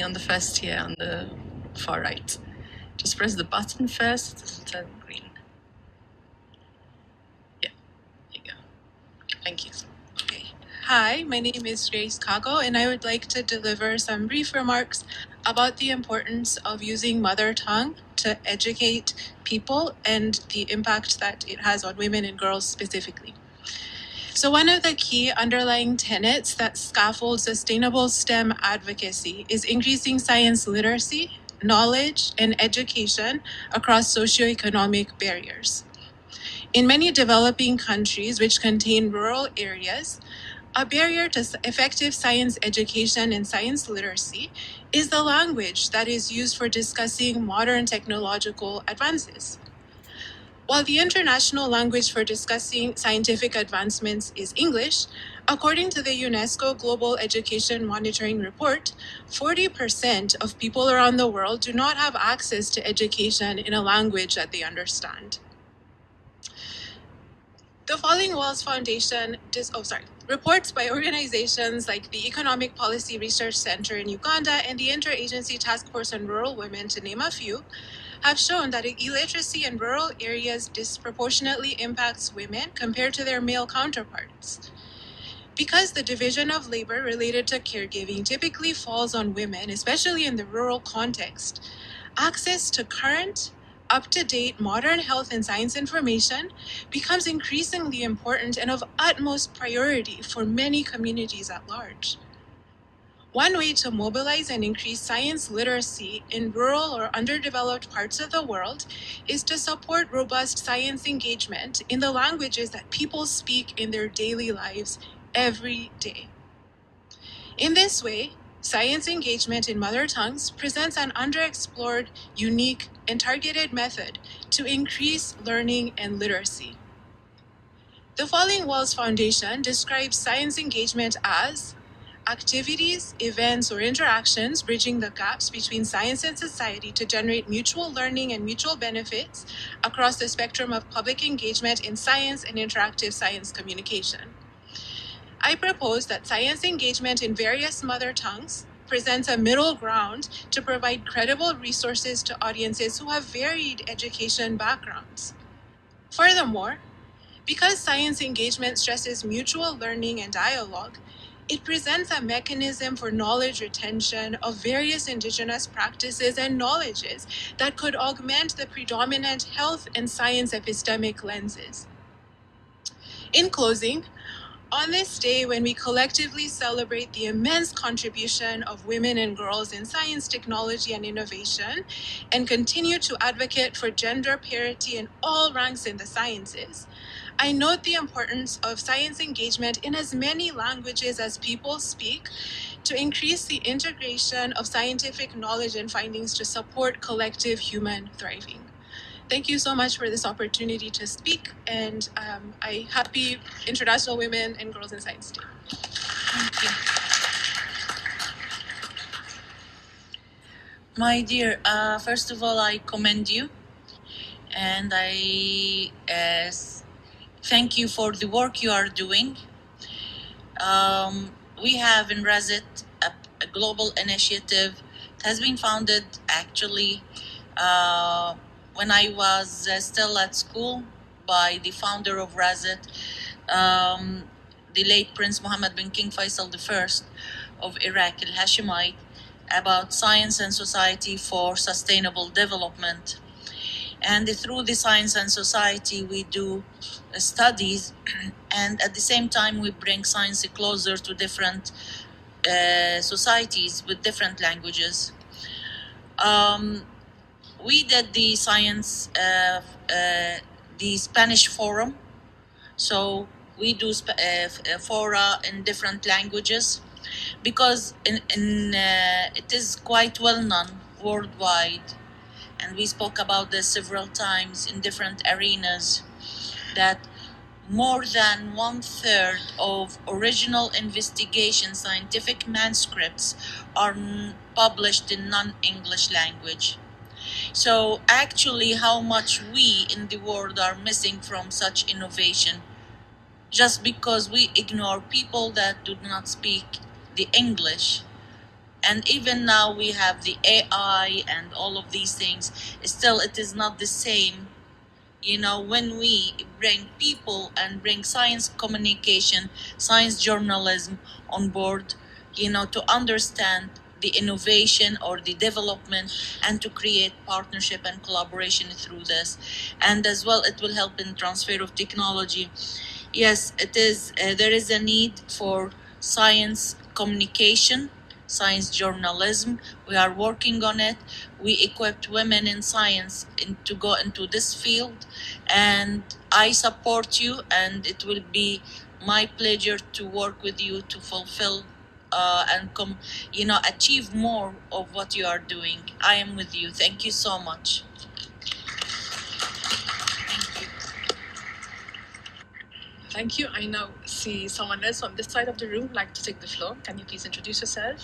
on the first here on the far right. Just press the button first, turn green. Yeah, there you go. Thank you. Okay. Hi, my name is Grace Kago, and I would like to deliver some brief remarks about the importance of using mother tongue to educate people and the impact that it has on women and girls specifically. So one of the key underlying tenets that scaffold sustainable STEM advocacy is increasing science literacy, knowledge, and education across socioeconomic barriers. In many developing countries which contain rural areas, a barrier to effective science education and science literacy is the language that is used for discussing modern technological advances. While the international language for discussing scientific advancements is English, according to the UNESCO Global Education Monitoring Report, 40% of people around the world do not have access to education in a language that they understand. The Falling Walls Foundation reports by organizations like the Economic Policy Research Center in Uganda and the Interagency Task Force on Rural Women, to name a few, have shown that illiteracy in rural areas disproportionately impacts women compared to their male counterparts. Because the division of labor related to caregiving typically falls on women, especially in the rural context, access to current, up-to-date modern health and science information becomes increasingly important and of utmost priority for many communities at large. One way to mobilize and increase science literacy in rural or underdeveloped parts of the world is to support robust science engagement in the languages that people speak in their daily lives every day. In this way, science engagement in mother tongues presents an underexplored, unique, and targeted method to increase learning and literacy. The Falling Walls Foundation describes science engagement as activities, events, or interactions bridging the gaps between science and society to generate mutual learning and mutual benefits across the spectrum of public engagement in science and interactive science communication. I propose that science engagement in various mother tongues presents a middle ground to provide credible resources to audiences who have varied education backgrounds. Furthermore, because science engagement stresses mutual learning and dialogue, it presents a mechanism for knowledge retention of various indigenous practices and knowledges that could augment the predominant health and science epistemic lenses. In closing, on this day, when we collectively celebrate the immense contribution of women and girls in science, technology, and innovation, and continue to advocate for gender parity in all ranks in the sciences, I note the importance of science engagement in as many languages as people speak to increase the integration of scientific knowledge and findings to support collective human thriving. Thank you so much for this opportunity to speak, and happy International Women and Girls in Science Day. Thank you. My dear, first of all, I commend you, and I thank you for the work you are doing. We have in Resit a global initiative. It has been founded actually when I was still at school by the founder of Resit, the late Prince Mohammed bin King Faisal I of Iraq, Al-Hashemite, about science and society for sustainable development. And through the science and society, we do studies, and at the same time, we bring science closer to different societies with different languages. We did the science, the Spanish forum, so we do fora in different languages because it is quite well known worldwide, and we spoke about this several times in different arenas, that more than 1/3 of original investigation scientific manuscripts are published in non-English language. So actually, how much we in the world are missing from such innovation just because we ignore people that do not speak the English. And even now we have the AI and all of these things. Still, it is not the same, you know, when we bring people and bring science communication, science journalism on board, you know, to understand the innovation or the development and to create partnership and collaboration through this. And as well, it will help in transfer of technology. Yes, it is. There is a need for science communication, science journalism. We are working on it. We equipped women in science to go into this field, and I support you. And it will be my pleasure to work with you to fulfill and achieve more of what you are doing. I am with you. Thank you so much. Thank you. Thank you. I now see someone else on this side of the room like to take the floor. Can you please introduce yourself?